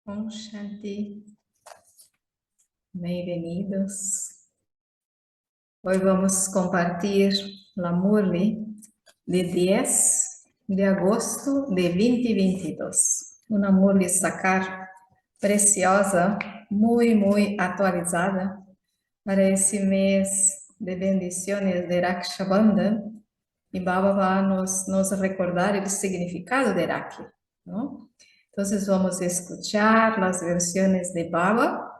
Om Shanti, bem-vindos. Hoje vamos compartilhar a Murli de 10 de agosto de 2022. Uma Murli Sakar preciosa, muito atualizada para esse mês de bendições de Raksha Bandhan. E Baba vai nos recordar o significado de Rakhi, não? Então, vamos escutar as versões de Baba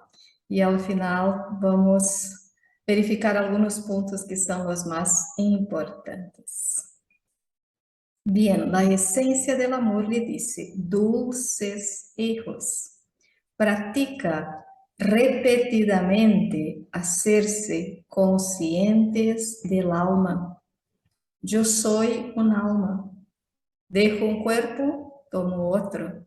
e, ao final, vamos verificar alguns pontos que são os mais importantes. Bien, a essência do amor lhe disse: dulces hijos, pratica repetidamente hacerse conscientes del alma. Eu sou alma. Dejo um corpo, tomo outro.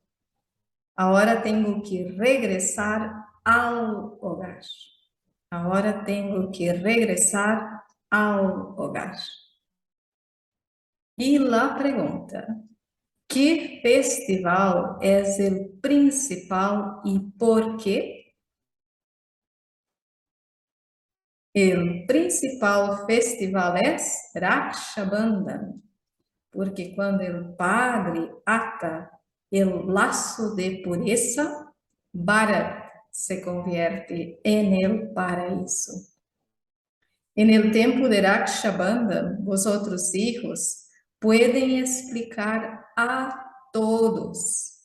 Agora tenho que regressar ao hogar. Agora tenho que regressar ao hogar. E a pergunta: que festival é o principal e por quê? O principal festival é Raksha Bandhan, porque quando o padre ata o laço de pureza, Bharat se convierte em el paraíso. En el tempo de Raksha Bandhan, vosotros hijos podem explicar a todos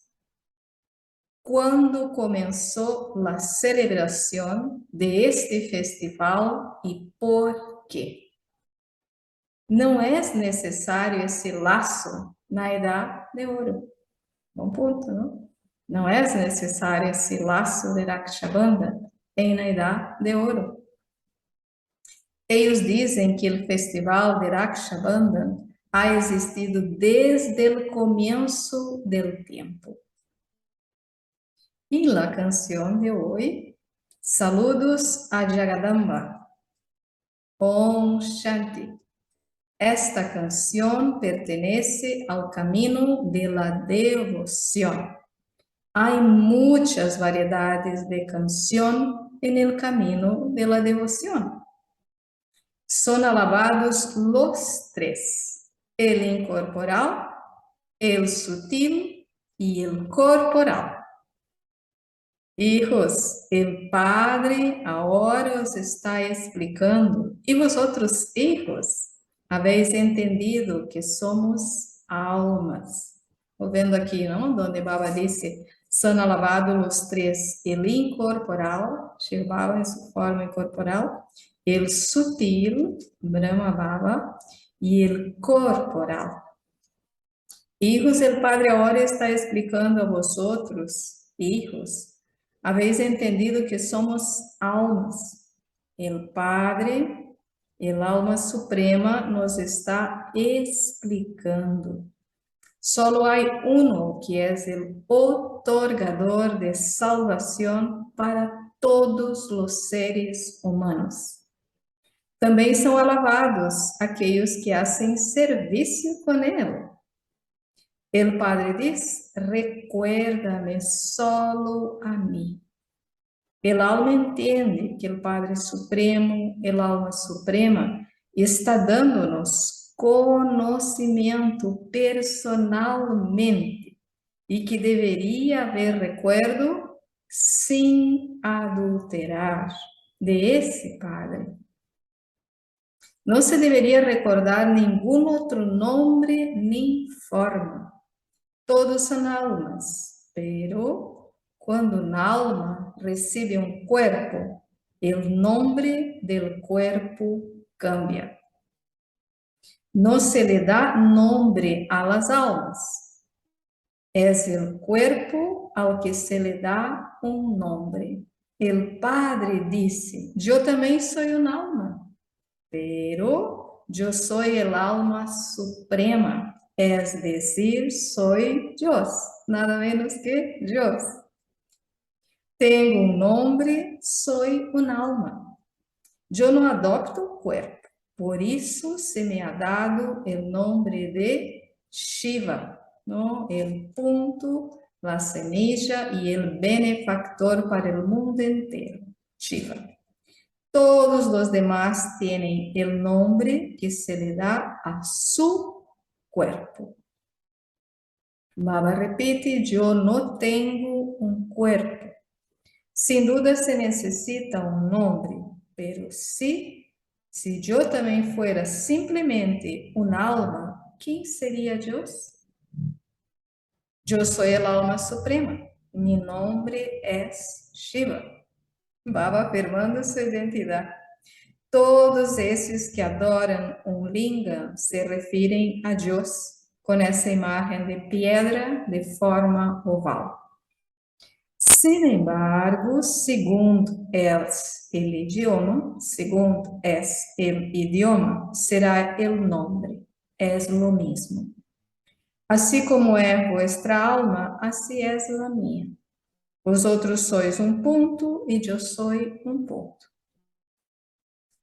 quando começou a celebração de este festival e por quê. Não é necessário esse laço na Idade de Ouro. Bom ponto, não? Não é necessário esse laço de Raksha Bandhan na Idade de Ouro. Eles dizem que o festival de Raksha Bandhan ha existido desde o começo do tempo. E a canção de hoje, saludos a Jagadamba. Om Shanti. Esta canção pertenece ao caminho de la devoção. Há muitas variedades de canção no caminho de la devoção. São alabados los tres: el incorporal, el sutil e el corporal. Hijos, el Padre agora os está explicando, e vosotros, hijos, habéis entendido que somos almas. Estou vendo aqui, não? Onde Baba disse: são alabados os três: el incorporal, Shiv Baba em sua forma incorporal, el sutil, Brahma Baba, e el corporal. Hijos, el Padre agora está explicando a vosotros, hijos, habéis entendido que somos almas. El Padre, el alma suprema, nos está explicando. Solo hay uno que es el otorgador de salvación para todos los seres humanos. Também são alabados aqueles que hacen serviço com ele. El Padre diz: recuérdame solo a mim. El alma entende que o Padre Supremo, el alma suprema, está dando-nos conhecimento personalmente e que deveria haver recuerdo sem adulterar de esse Padre. Não se deveria recordar nenhum outro nome nem forma. Todos são almas, pero quando uma alma recebe um corpo, o nome do corpo cambia. Não se lhe dá nome a las almas. É o corpo ao que se lhe dá um nome. O Padre disse: eu também sou uma alma, pero eu sou a alma suprema. Es decir, soy Dios, nada menos que Dios. Tenho um nome, soy un alma. Eu não adopto cuerpo, por isso se me ha dado o nome de Shiva, ¿no? El punto la semilla y el benefactor para el mundo entero, Shiva. Todos los demás tienen el nombre que se le da a su cuerpo. Baba repite, yo no tengo un cuerpo. Sin duda se necesita un nombre, pero sí, si yo también fuera simplemente un alma, ¿quién sería Dios? Yo soy el alma suprema. Mi nombre es Shiva. Baba afirmando su identidad. Todos esses que adoram um lingam se referem a Deus com essa imagem de pedra de forma oval. Sin embargo, segundo el idioma, será el nombre, es lo mismo. Así como é vuestra alma, así es la mía. Vosotros sois um ponto e eu sou um ponto.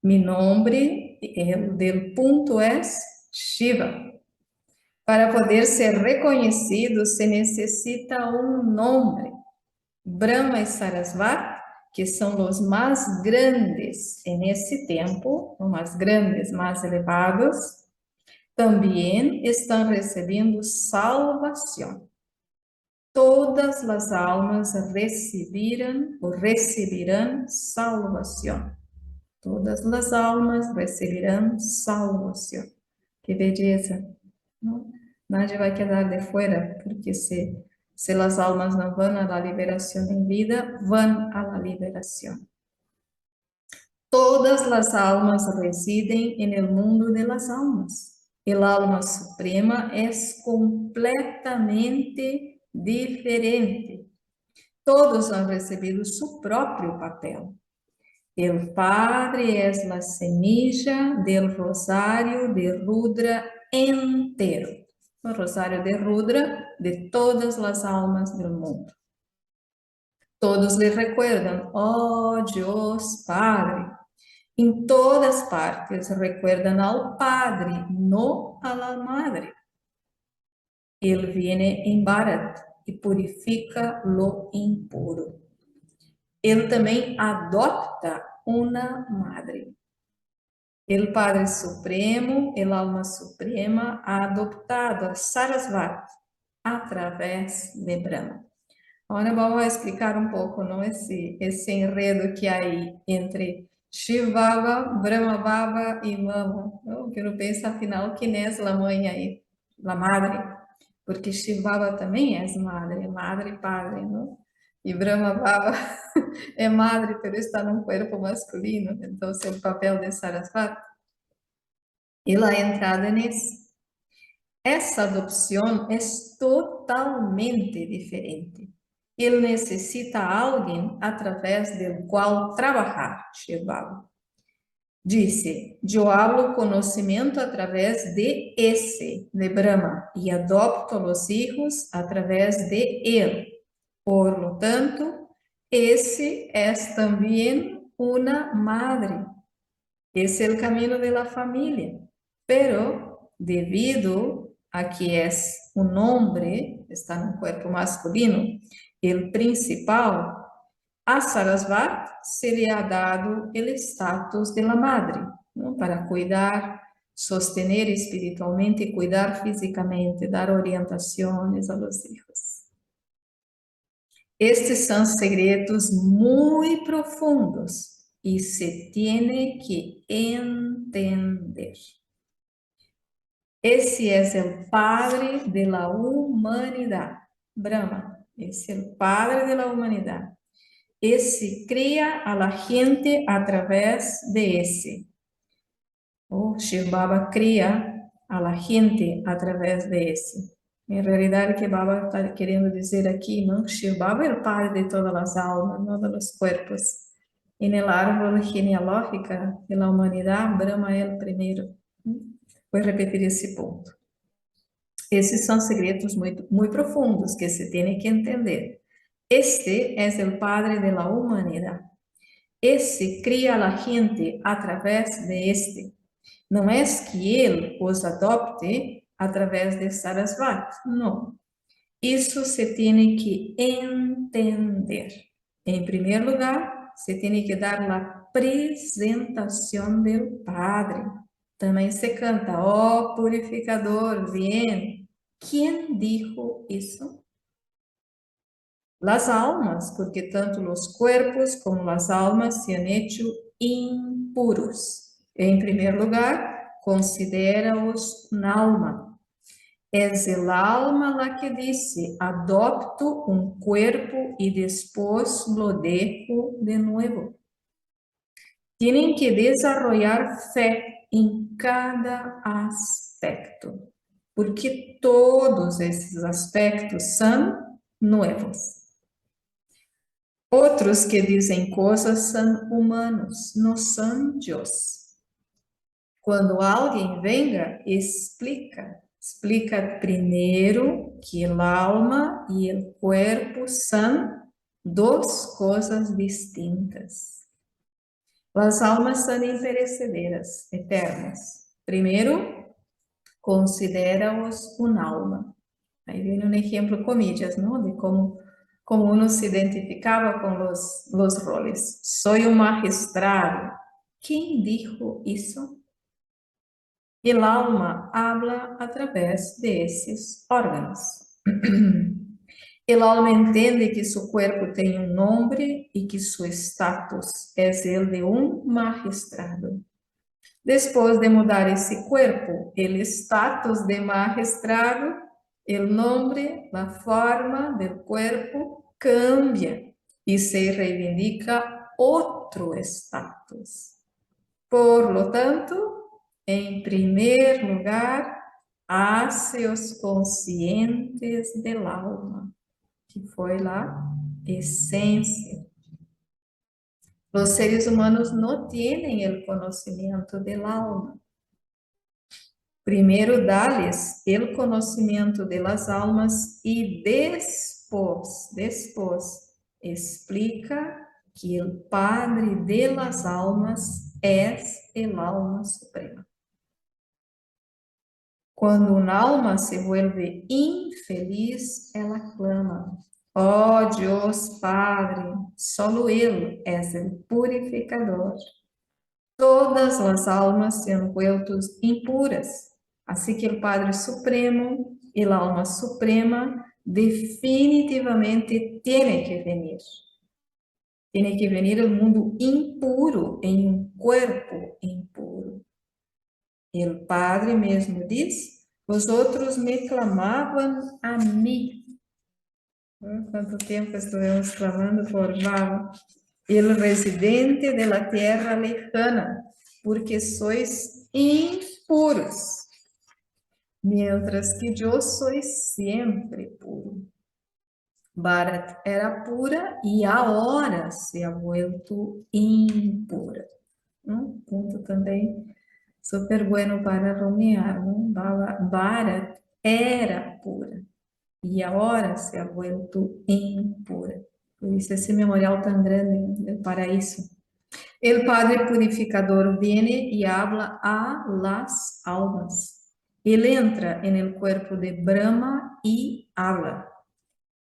Mi nombre, el del punto es Shiva. Para poder ser reconhecido, se necessita um nome. Brahma e Sarasvati, que são os mais grandes em esse tempo, os mais grandes, mais elevados, também estão recebendo salvação. Todas as almas receberão salvação. Todas as almas receberão salvação. Que beleza! Não? Nadie vai quedar de fora, porque se as almas não vão à liberação em vida, vão à liberação. Todas as almas residem no mundo de las almas. El alma suprema é completamente diferente. Todos han recebido su próprio papel. El Padre es la semilla del rosario de Rudra entero. O rosario de Rudra de todas las almas del mundo. Todos le recuerdan, oh Dios Padre. Em todas partes recuerdan al Padre, no a la Madre. Ele viene em Bharat e purifica lo impuro. Ele também adopta uma madre. O Padre Supremo, a Alma Suprema, ha adoptado a Sarasvati através de Brahma. Agora vamos explicar um pouco, não, esse enredo que há aí entre Shiv Baba, Brahma Baba e Mama. Que eu penso, afinal, quem é a mãe aí? A madre. Porque Shiv Baba também é madre e padre, não? E Brahma Baba é madre, pero está num corpo masculino. Então, o papel de Sarasvati, ela é entrada nisso. Essa adopção é totalmente diferente. Ele necessita alguém através do qual trabalhar, Shiv Baba. Disse, eu hablo conhecimento através de esse, de Brahma, e adopto os filhos através de ele. Por lo tanto, esse é também uma madre. Esse é o caminho de la família. Pero, devido a que é um homem, está no corpo masculino, o principal, a Sarasvati se lhe ha dado o status de la madre, ¿no? Para cuidar, sostener espiritualmente e cuidar físicamente, dar orientações a los hijos. Estes são segredos muito profundos e se tiene que entender. Esse é o Padre de la humanidade, Brahma. Esse é o Padre de la humanidade. Esse cria a la gente através de esse. O Shiv Baba cria a la gente através de esse. Em realidade, o que Baba está querendo dizer aqui, não? Shiv Baba é o Padre de todas as almas, não dos corpos. E no árbol genealógico de la humanidade, Brahma é o primeiro. Vou repetir esse ponto. Esses são segredos muito, muito profundos que se tem que entender. Este es el Padre de la humanidad. Ese cría a la gente a través de este. Não é que ele os adopte através de Sarasvati, não. Isso se tem que entender. Em primeiro lugar, se tem que dar a apresentação do Padre. Também se canta, ó purificador, vem. Quem dijo isso? Las almas, porque tanto os corpos como as almas se han hecho impuros. Em primeiro lugar, considera-os um alma. Es el alma la que dice, adopto un cuerpo y después lo dejo de nuevo. Tienen que desarrollar fe en cada aspecto, porque todos esses aspectos são nuevos. Outros que dizem coisas são humanos, não são Deus. Quando alguém venga, explica primeiro que o alma e o corpo são duas coisas distintas. As almas são imperecederas, eternas. Primeiro, considera-os uma alma. Aí vem um exemplo, comillas, não? De como uno se identificava com os roles. Sou um magistrado. Quem dijo isso? El alma habla a través de esses órgãos. El alma entende que su cuerpo tem um nome e que su status é el de um magistrado. Depois de mudar esse cuerpo, el status de magistrado, el nombre, la forma del cuerpo cambia e se reivindica outro status. Por lo tanto, em primeiro lugar, hace-os conscientes del alma, que foi lá essência. Os seres humanos não têm o conhecimento del alma. Primeiro dá-lhes o conhecimento de las almas e depois explica que o Padre de las almas é el alma suprema. Quando uma alma se vuelve infeliz, ela clama, ó Deus Padre, solo Ele é o purificador. Todas as almas se han vuelto impuras, assim que o Padre Supremo e a alma suprema definitivamente tem que venir. Tem que venir ao mundo impuro, em um corpo impuro. E o Padre mesmo diz, os outros me clamavam a mim. Quanto tempo estivemos clamando por Val? El residente de la tierra lejana, porque sois impuros, mientras que eu sou sempre puro. Bharat era pura e agora se ha vuelto impura. Ponto também super bueno para rumiar, não? Bharat era pura e agora se ha vuelto impura. Por isso esse memorial tão grande para isso. El Padre Purificador viene y habla a las almas. Él entra en el cuerpo de Brahma y habla.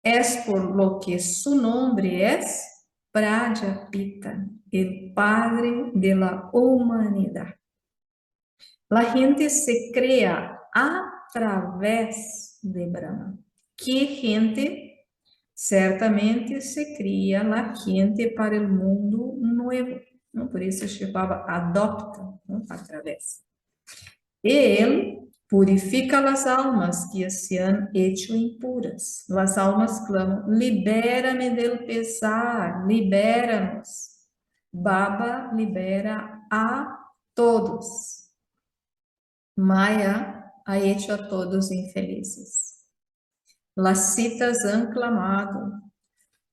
Es por lo que su nombre es Prajapita, el Padre de la humanidad. La gente se crea a través de Brahma. ¿Qué gente? Certamente se cria la gente para o mundo novo. Não? Por isso chamava adopta, não? Através. E ele purifica as almas que se han hecho impuras. As almas clamam, libera-me del pesar, libera-nos. Baba libera a todos. Maya ha hecho a todos infelizes. Las citas han clamado.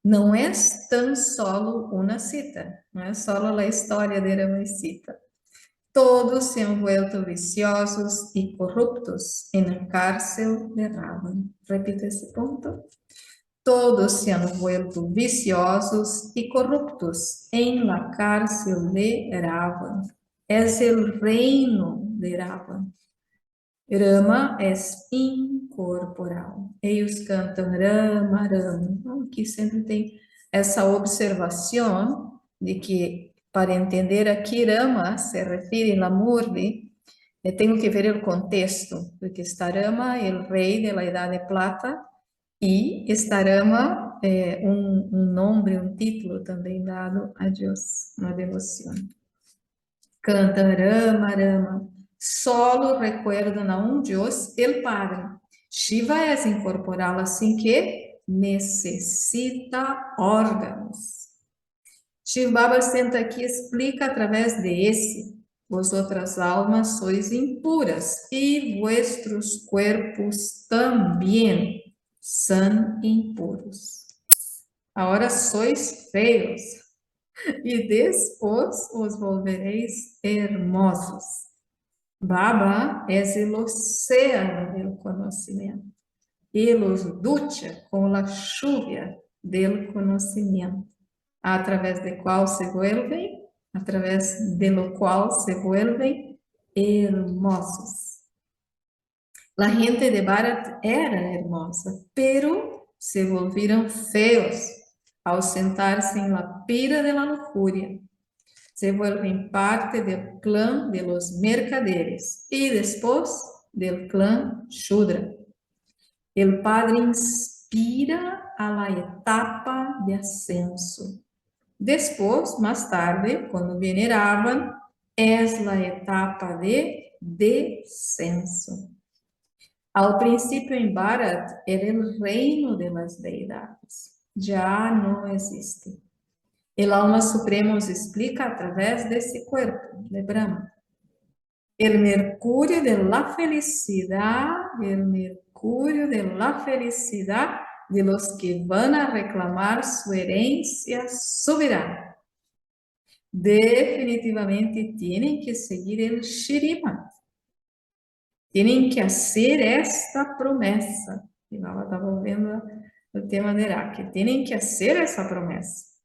Não é tão solo uma cita, não é solo a história de Ramacita. Todos se han vuelto viciosos e corruptos en el cárcel de Ravan. Repito esse ponto. Todos se han vuelto viciosos e corruptos en la cárcel de Ravan. Es el reino de Ravan. Rama es incorruptible. incorporal. Eles cantam Rama, Rama. Aqui sempre tem essa observação de que, para entender aqui Rama, se refere a Lamurdi, tenho que ver o contexto, porque está Rama, o rei da Idade de Plata, e está Rama é um nome, um título também dado a Deus, uma devoção. Canta Rama, Rama. Solo recuerdan a un Dios, el Padre. Shiva es incorporal, assim que necessita órgãos. Shiva Baba senta aqui e explica através de esse. Vosotras almas sois impuras e vuestros cuerpos também são impuros. Agora sois feios e depois os volvereis hermosos. Baba é o oceano do conhecimento. E los ducha com a chuva do conhecimento, através do qual se vuelven, através de lo qual se vuelven hermosos. La gente de Bharat era hermosa, pero se volviram feos ao sentar-se em la pira de la lujuria. Se vuelven parte del clã de los mercaderes y después del clã Shudra. El Padre inspira a la etapa de ascenso. Después, más tarde, cuando veneraban, es la etapa de descenso. Al principio en Bharat era el reino de las deidades. Ya no existe. El alma suprema os explica através desse corpo de Brahma. El mercúrio de la felicidad, de los que van a reclamar su herencia soberana. Definitivamente tienen que seguir el Shriman. Tienen que hacer esta promessa. E ela estava vendo o tema de Iraque. Tienen que hacer essa promessa.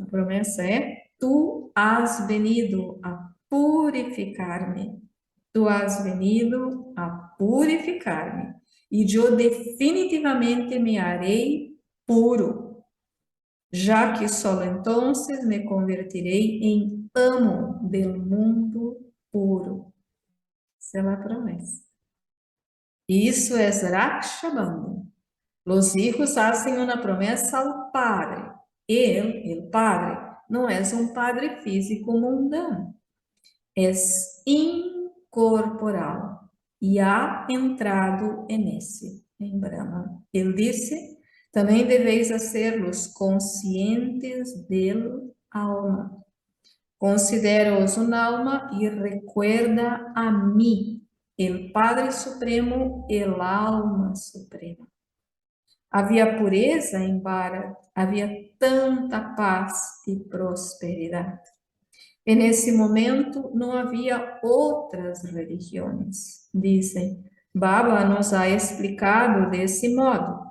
A promessa é: tu has venido a purificar-me. Tu has venido a purificar-me. E eu definitivamente me harei puro, já que só entonces me convertirei em amo del mundo puro. Essa é a promessa. Isso é Rakshabandhan. Os hijos hacen uma promessa ao Padre. Ele, o Padre, não é um Padre físico mundano. É incorporal e ha entrado en esse, em Brahma. Ele disse: também deveis ser-los conscientes del alma. Considera-os un alma e recuerda a mim, el Padre Supremo, el alma suprema. Havia pureza em Bharat, havia tanta paz e prosperidade. E nesse momento não havia outras religiões. Dizem, Baba nos ha explicado desse modo,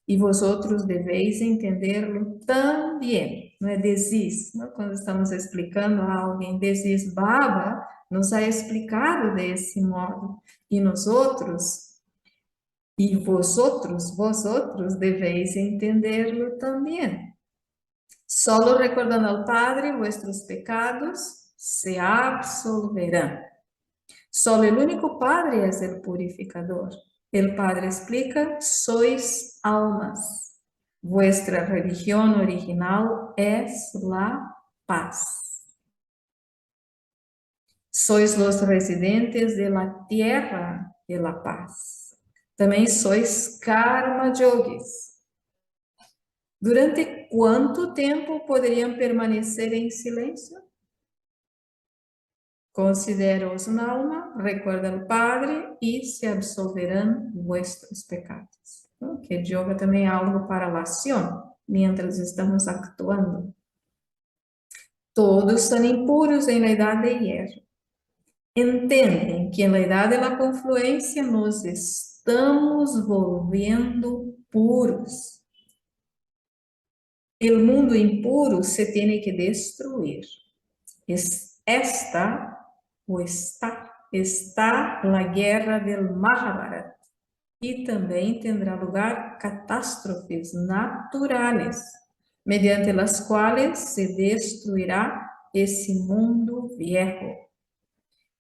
e vosotros deveis entendê-lo também. Não é desis, não? Quando estamos explicando a alguém, desis, Baba nos ha explicado desse modo, e nós outros, e vosotros deveis entendê-lo também. Solo recordando al Padre vuestros pecados se absolverán. Solo el único Padre es el purificador. El Padre explica: sois almas. Vuestra religión original es la paz. Sois los residentes de la tierra de la paz. Também sois karma yogis. Durante quanto tempo poderiam permanecer em silêncio? Considera-os uma alma, recuerda o Padre e se absolverão vuestros pecados. Então, que yoga também é algo para a ação, mientras estamos actuando. Todos são impuros em la idade de hierro. Entendem que na idade da confluência nos estamos volvendo puros. O mundo impuro se tem que destruir. Está a guerra del Mahabharata. y también tendrá lugar catástrofes naturales, mediante las cuales se destruirá ese mundo viejo.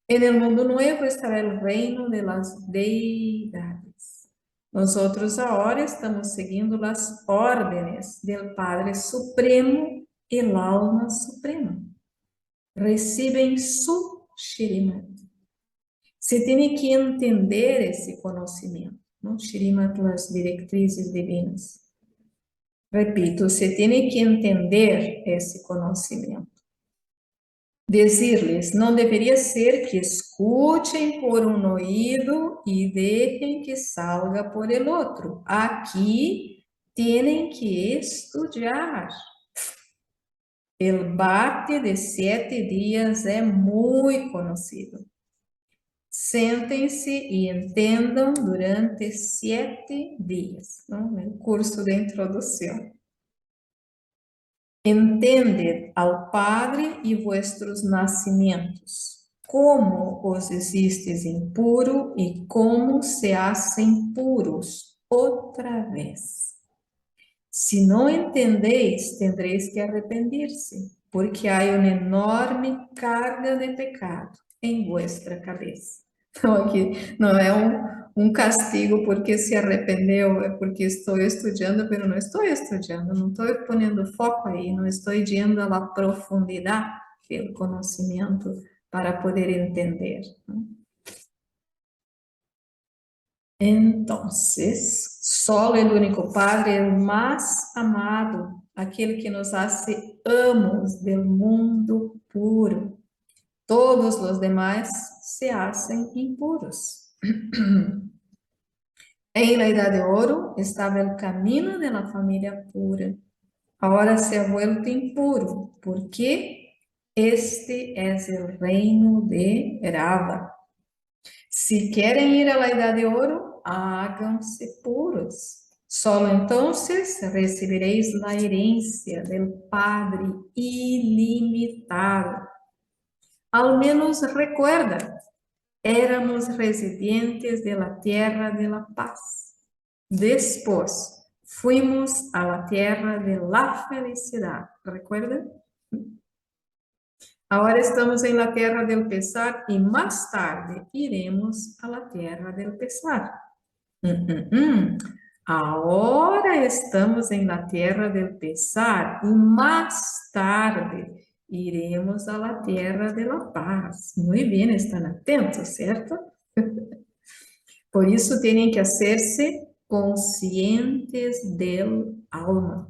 En el mundo nuevo estará el reino de las deidades. Nosotros ahora estamos siguiendo las órdenes del Padre Supremo, el alma suprema. Reciben su Shrimat. Se tiene que entender esse conhecimento, ¿no? Shrimat, las directrices divinas. Repito, se tiene que entender esse conhecimento. Decirles, não deveria ser que escutem por um ouído e deixem que salga por el outro. Aqui têm que estudar. El bate de 7 dias é muito conhecido. Sentem-se e entendam durante 7 dias, ¿no? No curso de introdução. Entended ao Padre e vuestros nascimentos, como os existes impuro e como se hacen puros outra vez. Se não entendeis, tendréis que arrepender-se, porque há uma enorme carga de pecado em vuestra cabeça. Então, aqui não é um castigo porque se arrependeu, é porque estou estudando, mas não estou estudando, não estou ponendo foco aí, não estou indo à profundidade do conhecimento para poder entender. Entonces, solo el único Padre, el más amado, aquele que nos hace amos del mundo puro. Todos los demás se hacen impuros. En la Edad de Oro estaba el camino de la familia pura. Ahora se ha vuelto impuro, porque este es el reino de Rava. Se querem ir à Idade de Ouro, háganse puros. Solo entonces recebereis a herência del Padre ilimitado. Al menos recuerda, éramos residentes de la tierra de la paz. Después fuimos a la tierra de la felicidad. ¿Recuerda? Agora estamos em la terra del pesar e mais tarde iremos a la terra del pesar. Agora estamos em la terra del pesar e mais tarde iremos a la terra de la paz. Muito bem, estão atentos, certo? Por isso, têm que hacerse conscientes del alma.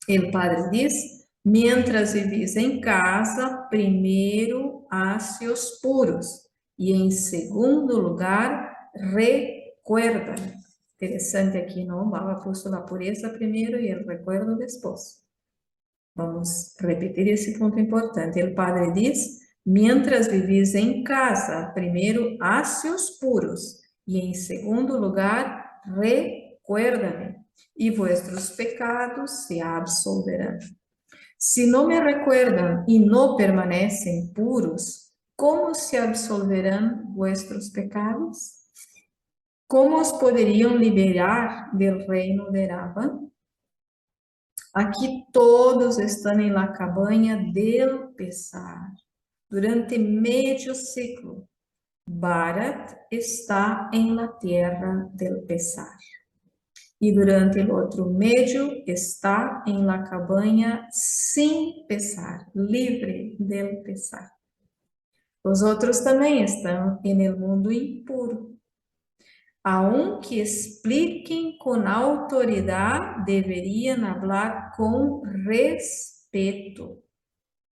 El Padre diz: mientras vivis em casa, primeiro hace-os puros, e em segundo lugar, recuerda. Interessante aqui, não? Baba puso a pureza primeiro e o recuerdo depois. Vamos repetir esse ponto importante. O Padre diz: mientras vivis em casa, primeiro hace-os puros, e em segundo lugar, recuérdame, e vuestros pecados se absolverão. Se não me recuerdan e não permanecem puros, como se absolverão vuestros pecados? Como os poderiam liberar del reino de Rava? Aqui todos estão em la cabanha del pesar. Durante medio ciclo, Bharat está em la tierra del pesar. E durante o outro medio está em la cabanha sem pesar, livre del pesar. Os outros também estão em el mundo impuro. Aunque expliquem com autoridade, deveriam falar com respeto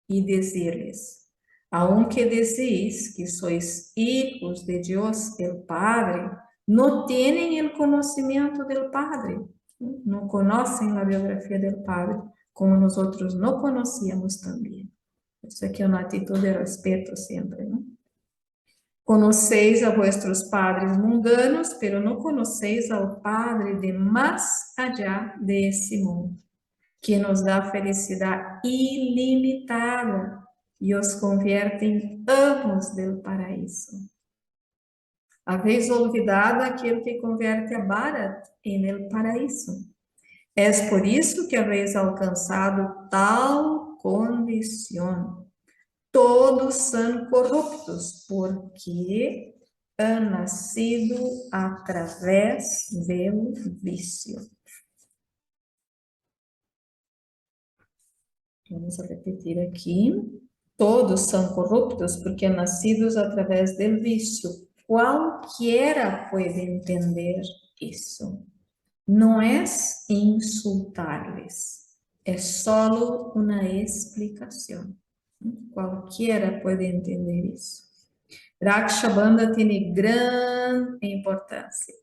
e dizer-lhes: aunque decís que sois hijos de Dios el Padre, no tienen el conocimiento del Padre, no conocen la biografía del Padre, como nosotros no conocíamos también. Isso aqui é uma atitude de respeto sempre, ¿no? Conheceis a vuestros padres mundanos, pero no conheceis ao Padre de más allá de esse mundo, que nos dá felicidade ilimitada e os convierte em amos del paraíso. Habéis olvidado aquele que converte a Bharat en el paraíso. Es por isso que habéis alcançado tal condição. Todos são corruptos, porque han nascido através do vício. Vamos repetir aqui. Todos são corruptos, porque han nascidos através do vício. Qualquer pode entender isso. Não é insultar-les, é só uma explicação. Qualquer pode entender isso. Rakshabandha tem grande importância.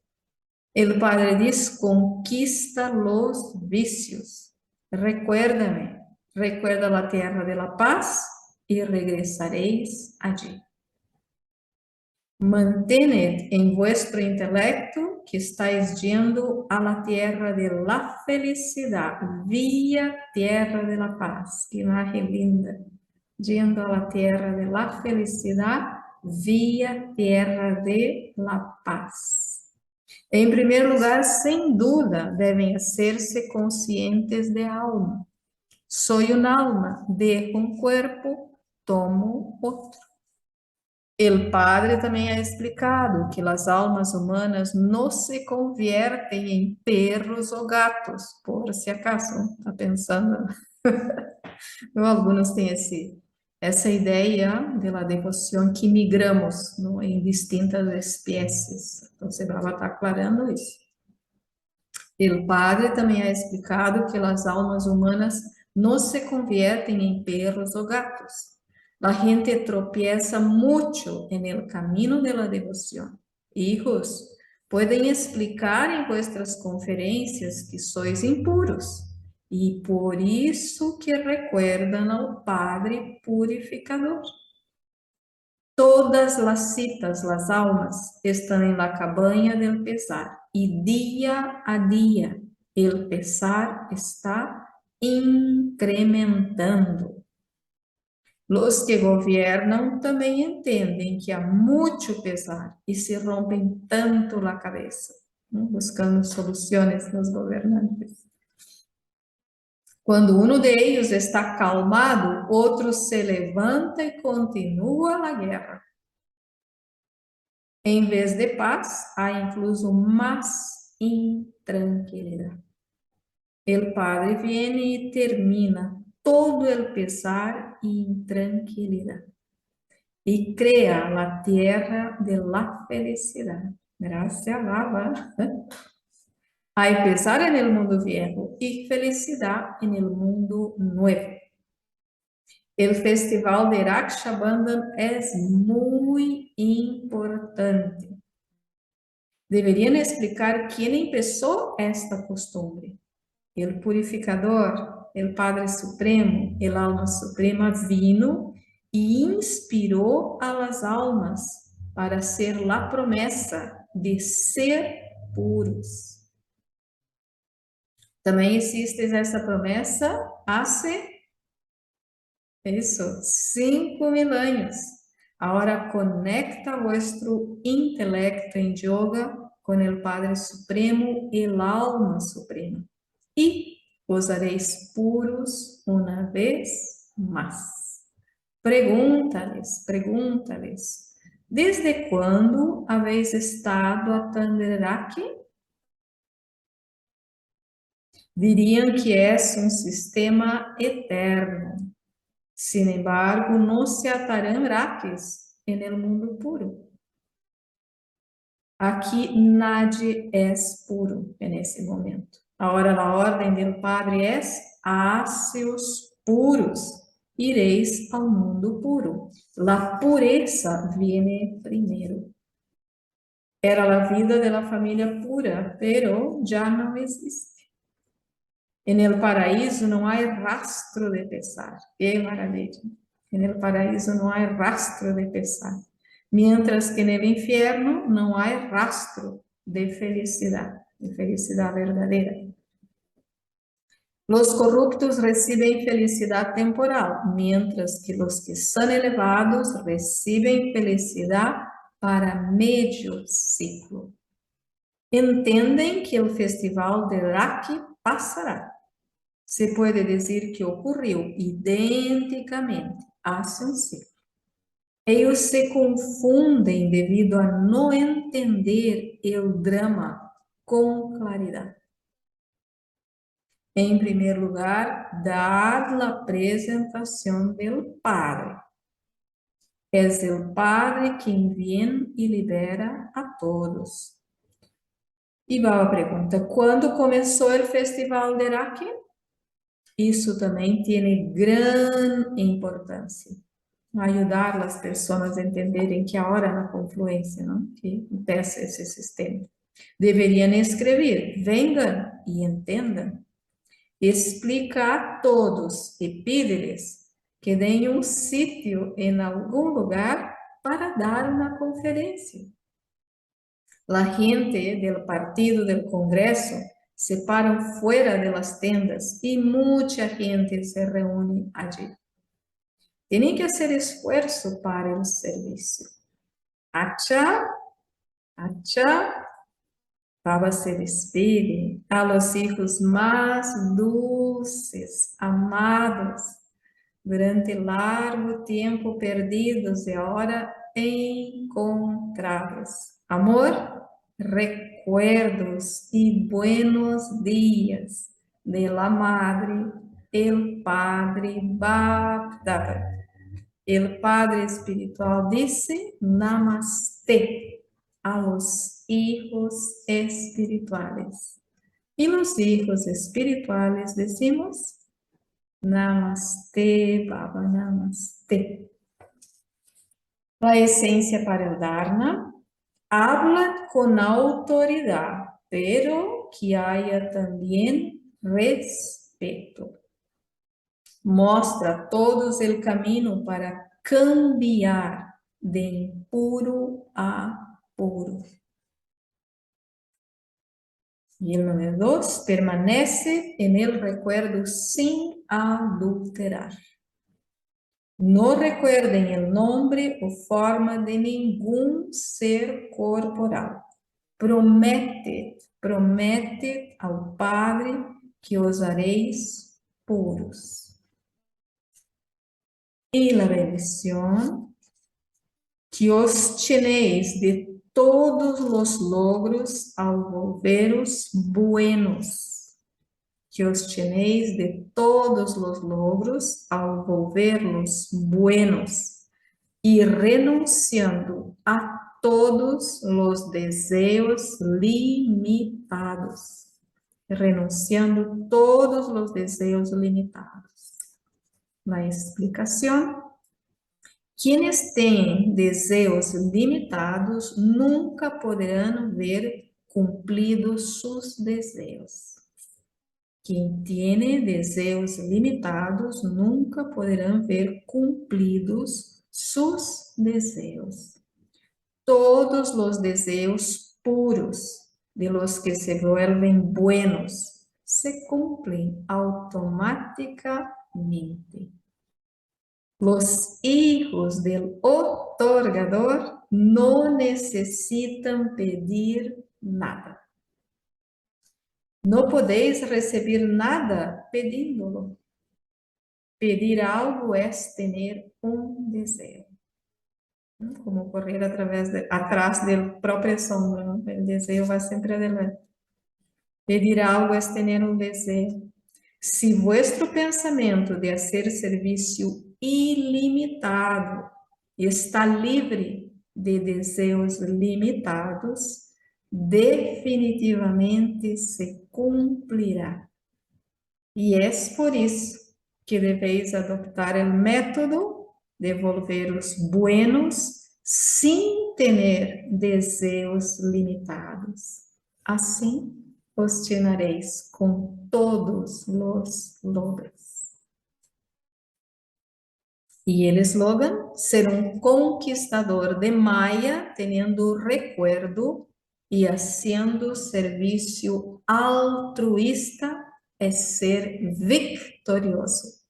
O Padre diz: conquista los vícios. Recuérdame, recuerda a terra de la paz e regressareis allí. Mantened en vuestro intelecto que estáis yendo a la tierra de la felicidad, vía tierra de la paz. Que imagen linda. Yendo a la tierra de la felicidad, vía tierra de la paz. Em primeiro lugar, sem dúvida, devem hacer-se conscientes de alma. Soy un alma, dejo un cuerpo, tomo outro. O Padre também ha explicado que as almas humanas não se conviertem em perros ou gatos, por si acaso, está pensando? Alguns têm essa ideia de la devoção que migramos, ¿no? Em distintas espécies. Então, Baba está aclarando isso. O Padre também ha explicado que as almas humanas não se conviertem em perros ou gatos. La gente tropieza mucho en el camino de la devoción. Hijos, pueden explicar en vuestras conferencias que sois impuros y por isso que recuerdan al Padre purificador. Todas las citas, las almas, están en la cabaña del pesar y día a día el pesar está incrementando. Los que gobernam também entendem que há muito pesar e se rompem tanto a cabeça, buscando soluções nos governantes. Quando um deles está calmado, outro se levanta e continua a guerra. Em vez de paz, há incluso mais intranquilidade. O Padre vem e termina todo o pesar e intranquilidade e crea a terra de la felicidade. Gracias a Baba. Há pesar no mundo viejo e felicidade no mundo novo. O festival de Rakshabandhan é muito importante. Deveriam explicar quem começou esta costumbre. O purificador, o Padre Supremo, el Alma Suprema vino e inspirou a las almas para ser la promessa de ser puros. Também existe essa promessa há 5.000 anos. Agora conecta vuestro intelecto em yoga com o Padre Supremo e el Alma Suprema. E os haréis puros uma vez mais. Pregúntales, ¿desde quando habéis estado a Tanderaki? Diriam que é um sistema eterno. Sin embargo, não se atarão raques no mundo puro. Aqui nadie é puro nesse momento. Agora a ordem do Padre é: hace-os puros. Ireis ao mundo puro. La pureza viene primeiro. Era a vida da família pura, pero já não existe. En el paraíso não há rastro de pesar. Que maravilha! En el paraíso não há rastro de pesar. Mientras que no infierno não há rastro de felicidade verdadeira. Los corruptos recibem felicidade temporal, mientras que los que são elevados recibem felicidade para medio ciclo. Entendem que o festival de Raki passará. Se pode dizer que ocorreu identicamente hace um ciclo. Eles se confundem devido a não entender o drama com claridade. Em primeiro lugar, dada a apresentação do Padre. É o Padre quem vem e libera a todos. E Baba pergunta, quando começou o Festival de Raki? Isso também tem grande importância. Ajudar as pessoas a entenderem que a hora na confluência, não? Que acontece esse sistema. Deveriam escrever, venham e entendam. Explica a todos e pide-lhes que deem um sítio em algum lugar para dar uma conferência. La gente del partido del Congreso se param fuera de las tendas y mucha gente se reúne allí. Tienen que hacer esfuerzo para el servicio. Acha, Baba se despide a los hijos más dulces, amados, durante largo tempo perdidos e agora encontrados. Amor, recuerdos y buenos días de la Madre, el Padre Baptista. El Padre Espiritual dice Namaste a los hijos espirituales. Y los hijos espirituales decimos Namaste, Baba, Namaste. La esencia para el Dharma habla con autoridad, pero que haya también respeto. Mostra a todos o caminho para cambiar de impuro a puro. E o número 2, permanece en el recuerdo sin adulterar. No recuerden el nombre o forma de ningún ser corporal. Promete ao Padre que os haréis puros. Y la bendición, que os llenéis de todos los logros al volveros buenos. Que os llenéis de todos los logros al volverlos buenos. Y renunciando a todos los deseos limitados. Renunciando todos los deseos limitados. La explicación. Quienes têm desejos limitados nunca poderão ver cumpridos seus desejos. Quem tem desejos limitados nunca poderão ver cumpridos seus desejos. Todos os desejos puros, de los que se vuelven buenos, se cumplen automáticamente. Los hijos del otorgador no necesitan pedir nada. No podéis recibir nada pedindo-lo. Pedir algo es tener un deseo. Como correr atrás da própria sombra, ¿no? O desejo vai sempre adelante. Pedir algo es tener un deseo. Se vuestro pensamento de hacer serviço ilimitado está livre de desejos limitados, definitivamente se cumprirá. E é por isso que deveis adoptar o método de volver os buenos sem ter desejos limitados. Assim, os llenaréis com todos os logros. E el eslogan, ser um conquistador de Maya, tendo recuerdo e haciendo serviço altruísta, é ser victorioso.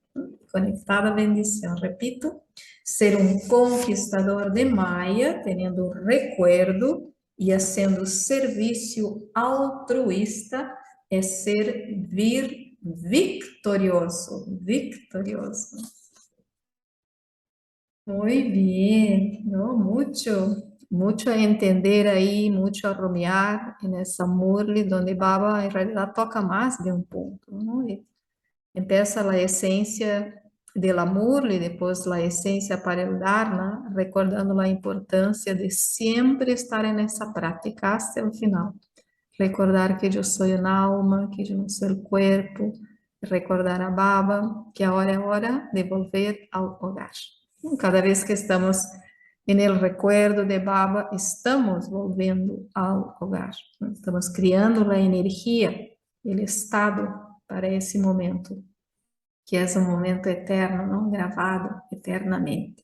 conectada a bendición. Repito, ser un conquistador de Maya, teniendo recuerdo y haciendo servicio altruista, es ser victorioso, victorioso. Muy bien, ¿no? Mucho a entender ahí, mucho a rumiar en esa Murli, donde Baba en realidad toca más de un punto, ¿no? Y empieza la esencia de la Murli, después la esencia para el Dharma, recordando la importancia de siempre estar en esa práctica hasta el final. Recordar que yo soy un alma, que yo no soy el cuerpo, recordar a Baba, que ahora es hora de volver al hogar. Cada vez que estamos en el recuerdo de Baba, estamos volviendo al hogar. Estamos criando la energía, el estado para ese momento, que es un momento eterno, ¿no? Grabado eternamente.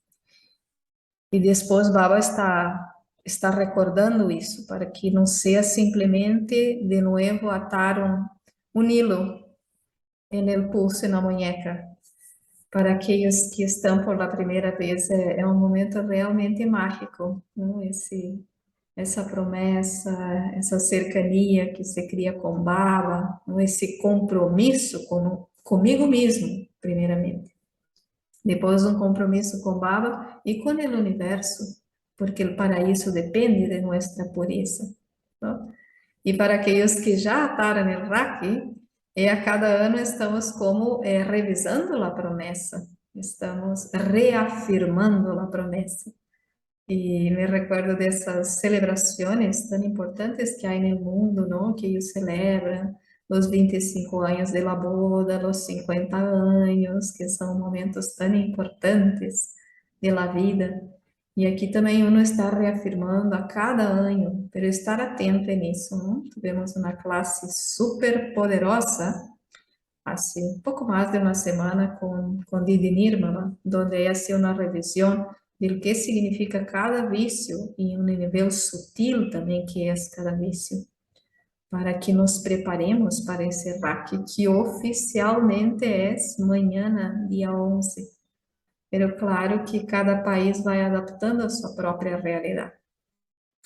E depois Baba está recordando isso, para que não seja simplesmente de novo atar um hilo en el pulso e na muñeca. Para aqueles que estão por la primeira vez, é um momento realmente mágico, não? Essa promessa, essa cercania que se cria com Baba, não? Esse compromisso comigo mesmo, primeiramente. Depois um compromisso com Baba e com o universo, porque o paraíso depende de nossa pureza, não? E para aqueles que já ataram no Raki, a cada ano estamos como revisando a promessa, estamos reafirmando a promessa. E me recordo dessas celebrações tão importantes que há no mundo, não? Que eles celebram os 25 anos de la boda, os 50 anos, que são momentos tão importantes de la vida. E aqui também uno está reafirmando a cada ano, pero estar atento nisso, não? Tivemos uma classe super poderosa, assim, pouco mais de uma semana com Didi Nirmala, onde ela fez uma revisão do que significa cada vício e um nível sutil também que é cada vício, para que nos preparemos para esse RAC, que oficialmente é amanhã, dia 11. Pero claro que cada país vai adaptando a sua própria realidade.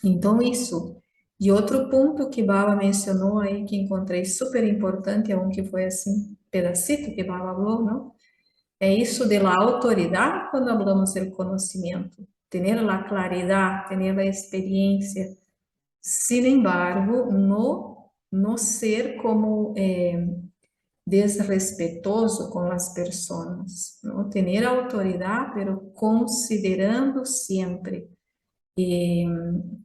Então, isso. E outro ponto que Baba mencionou aí, que encontrei super importante, é um que foi assim, pedacito que Baba falou, não? É isso de la autoridade quando falamos do conhecimento. Ter a claridade, ter a experiência. Sin embargo, no ser como desrespetuoso com as pessoas, não? Ter autoridade, pero considerando sempre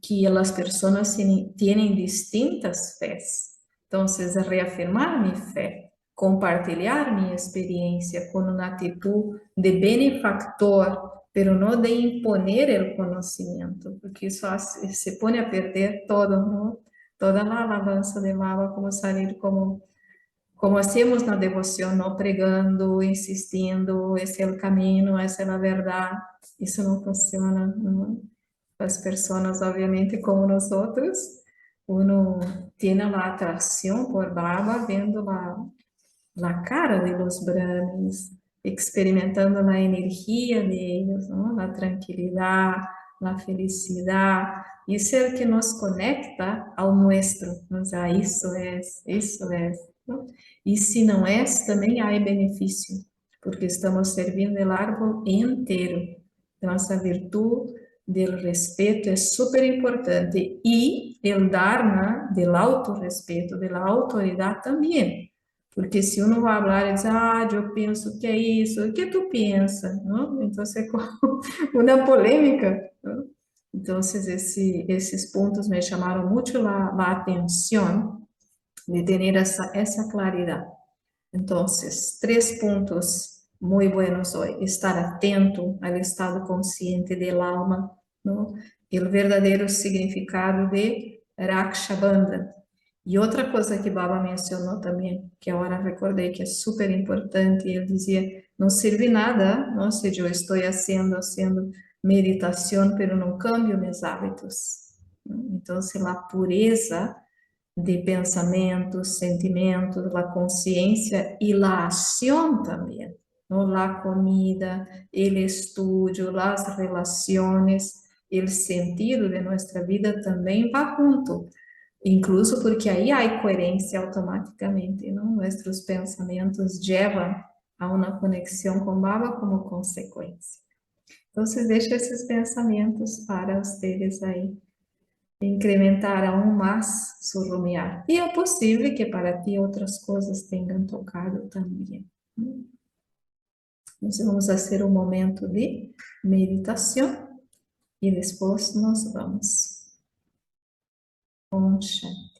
que as pessoas têm distintas fés. Então, reafirmar minha fé, compartilhar minha experiência com uma atitude de benefactor, pero não de imponer o conhecimento, porque isso se põe a perder todo, não? Toda a alabança de Baba, como sair como hacemos na devoção, não pregando, insistindo, esse é o caminho, essa é a verdade. Isso não funciona, não? As pessoas, obviamente, como nós outros, uno tem a atração por Baba, vendo a cara de los brahmanes, experimentando a energia deles, ¿no? A tranquilidade, a felicidade. Isso é o que nos conecta ao nosso. Nos isso é. ¿No? E se não é, também há benefício, porque estamos servindo o árbol inteiro. Nossa virtude del respeto é super importante e o Dharma del autorrespeto, da autoridade também, porque se uno vai falar e diz, eu penso que é isso, o que tu pensa? Não? Então, é como uma polêmica. Não? Então, esses pontos me chamaram muito a atenção de ter essa claridade. Então, 3 pontos muy buenos hoy. Estar atento al estado consciente del alma, ¿no? El verdadero significado de Raksha Bandhan. E outra coisa que Baba mencionou também, que agora recordei que é super importante, ele dizia, não serve nada, não, se eu estou haciendo meditação, pero não cambio meus hábitos. Então, se a pureza de pensamentos, sentimentos, a consciência e a ação também, ¿no? La comida, el estudio, las relaciones, el sentido de nuestra vida também va junto. Incluso porque aí há coerência automaticamente, não? Nossos pensamentos levam a uma conexão com Baba como consequência. Então, deixa esses pensamentos para vocês aí incrementar aún mais su rumiar. E é possível que para ti outras coisas tenham tocado também. Então, vamos fazer um momento de meditação e depois nós vamos com Shanti.